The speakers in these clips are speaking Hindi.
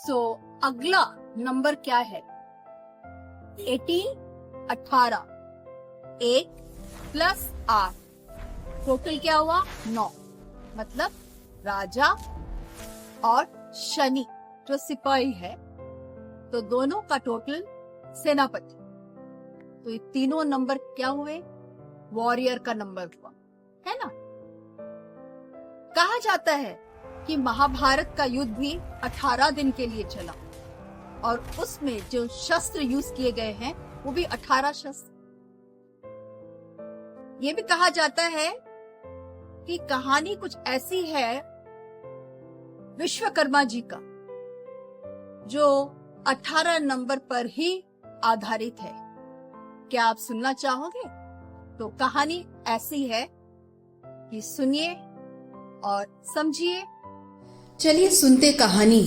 सो अगला नंबर क्या है? 18, 18, 1 प्लस 8, टोटल क्या हुआ? 9। मतलब राजा और शनि जो सिपाही है, तो दोनों का टोटल सेनापति। तो ये तीनों नंबर क्या हुए? वॉरियर का नंबर हुआ, है ना। कहा जाता है कि महाभारत का युद्ध भी 18 दिन के लिए चला और उसमें जो शस्त्र यूज किए गए हैं वो भी 18 शस्त्र। ये भी कहा जाता है कि कहानी कुछ ऐसी है विश्वकर्मा जी का जो 18 नंबर पर ही आधारित है। क्या आप सुनना चाहोगे? तो कहानी ऐसी है कि सुनिए और समझिए। चलिए सुनते कहानी।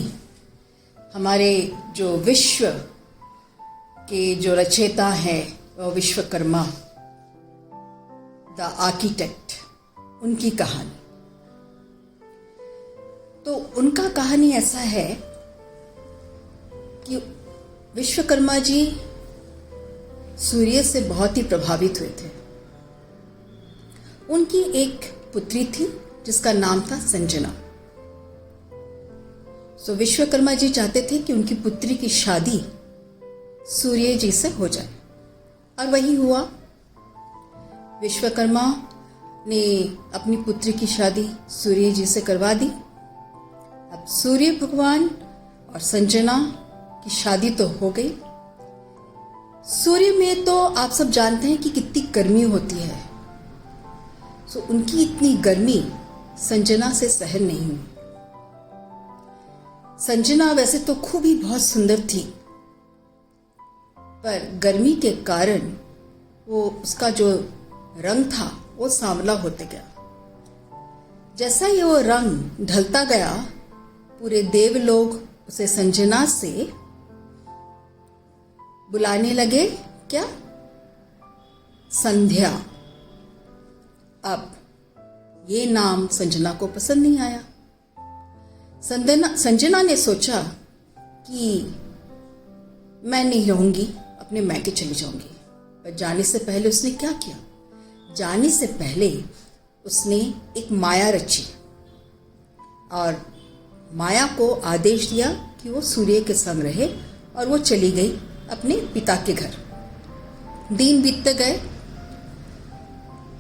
हमारे जो विश्व के जो रचयिता है वह विश्वकर्मा द आर्किटेक्ट, उनकी कहानी। तो उनका कहानी ऐसा है कि विश्वकर्मा जी सूर्य से बहुत ही प्रभावित हुए थे। उनकी एक पुत्री थी जिसका नाम था संजना। तो विश्वकर्मा जी चाहते थे कि उनकी पुत्री की शादी सूर्य जी से हो जाए, और वही हुआ। विश्वकर्मा ने अपनी पुत्री की शादी सूर्य जी से करवा दी। अब सूर्य भगवान और संजना की शादी तो हो गई। सूर्य में तो आप सब जानते हैं कि कितनी गर्मी होती है। तो उनकी इतनी गर्मी संजना से सहन नहीं हुई। संजना वैसे तो खूब ही बहुत सुंदर थी, पर गर्मी के कारण वो उसका जो रंग था वो सांवला होते गया। जैसा ही वो रंग ढलता गया, पूरे देवलोग उसे संजना से बुलाने लगे। क्या? संध्या। अब ये नाम संजना को पसंद नहीं आया। संजना ने सोचा कि मैं नहीं रहूंगी, अपने मैके चली जाऊंगी। पर जाने से पहले उसने क्या किया? जाने से पहले उसने एक माया रची और माया को आदेश दिया कि वो सूर्य के संग रहे, और वो चली गई अपने पिता के घर। दिन बीतते गए।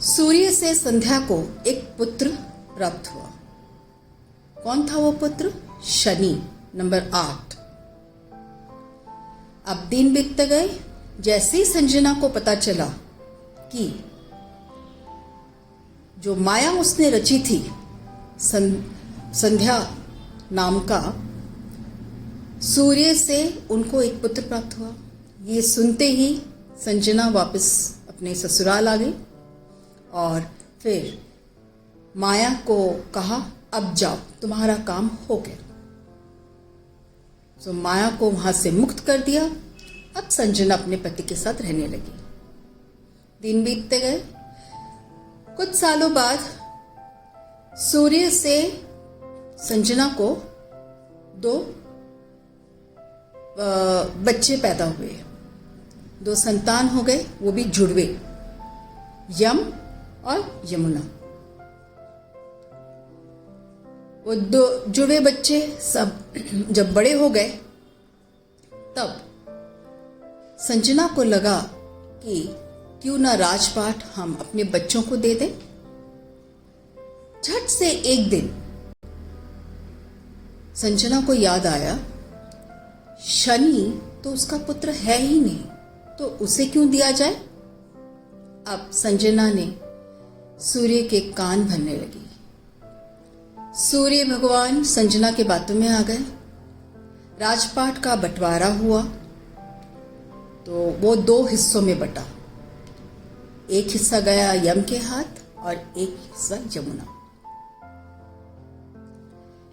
सूर्य से संध्या को एक पुत्र प्राप्त हुआ। कौन था वो पुत्र? शनि, नंबर 8। अब दिन बीतते गए। जैसे ही संजना को पता चला कि जो माया उसने रची थी संध्या नाम का, सूर्य से उनको एक पुत्र प्राप्त हुआ, ये सुनते ही संजना वापस अपने ससुराल आ गई और फिर माया को कहा, अब जाओ, तुम्हारा काम हो गया। तो माया को वहां से मुक्त कर दिया। अब संजना अपने पति के साथ रहने लगी। दिन बीतते गए। कुछ सालों बाद सूर्य से संजना को 2 बच्चे पैदा हुए, 2 संतान हो गए, वो भी जुड़वे, यम और यमुना। वो 2 जुड़वे बच्चे सब जब बड़े हो गए, तब संजना को लगा कि क्यों ना राजपाट हम अपने बच्चों को दे दें। झट से एक दिन संजना को याद आया, शनि तो उसका पुत्र है ही नहीं, तो उसे क्यों दिया जाए। अब संजना ने सूर्य के कान भरने लगी। सूर्य भगवान संजना के बातों में आ गए। राजपाट का बंटवारा हुआ तो वो 2 हिस्सों में बटा। एक हिस्सा गया यम के हाथ और एक हिस्सा यमुना।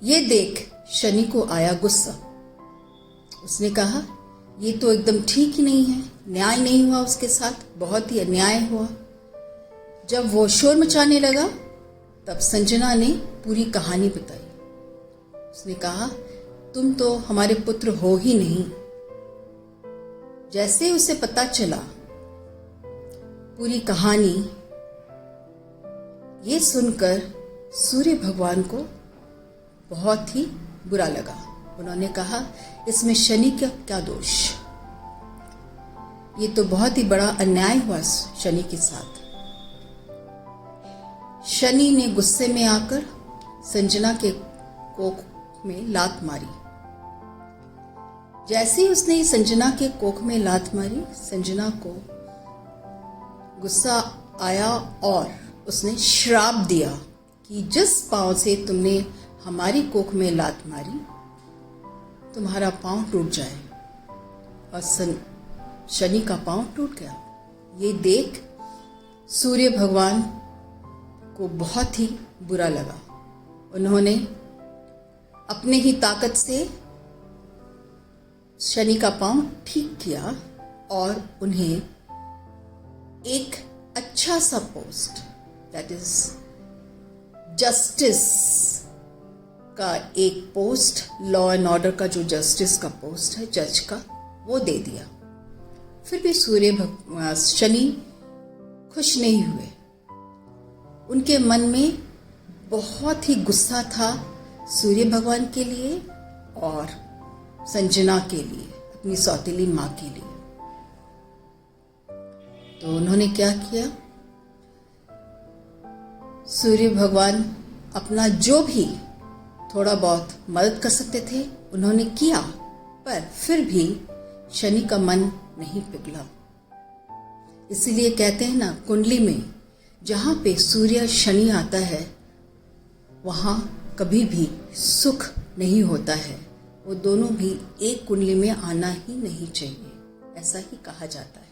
ये देख शनि को आया गुस्सा। उसने कहा, ये तो एकदम ठीक ही नहीं है, न्याय नहीं हुआ उसके साथ, बहुत ही अन्याय हुआ। जब वो शोर मचाने लगा, तब संजना ने पूरी कहानी बताई। उसने कहा तुम तो हमारे पुत्र हो ही नहीं। जैसे उसे पता चला पूरी कहानी, ये सुनकर सूर्य भगवान को बहुत ही बुरा लगा। उन्होंने कहा, इसमें शनि का क्या दोष? ये तो बहुत ही बड़ा अन्याय हुआ शनि के साथ। शनि ने गुस्से में आकर संजना के कोख में लात मारी। जैसे ही उसने संजना के कोख में लात मारी, संजना को गुस्सा आया और उसने श्राप दिया कि जिस पांव से तुमने हमारी कोख में लात मारी, तुम्हारा पांव टूट जाए। और शनि का पांव टूट गया। ये देख सूर्य भगवान को बहुत ही बुरा लगा। उन्होंने अपने ही ताकत से शनि का पांव ठीक किया और उन्हें एक अच्छा सा पोस्ट, दैट इज जस्टिस का एक पोस्ट, लॉ एंड ऑर्डर का जो जस्टिस का पोस्ट है, जज का, वो दे दिया। फिर भी शनि खुश नहीं हुए। उनके मन में बहुत ही गुस्सा था सूर्य भगवान के लिए और संजना के लिए, अपनी सौतेली माँ के लिए। तो उन्होंने क्या किया, सूर्य भगवान अपना जो भी थोड़ा बहुत मदद कर सकते थे उन्होंने किया, पर फिर भी शनि का मन नहीं पिघला। इसीलिए कहते हैं ना, कुंडली में जहाँ पे सूर्य शनि आता है वहाँ कभी भी सुख नहीं होता है। वो दोनों भी एक कुंडली में आना ही नहीं चाहिए, ऐसा ही कहा जाता है।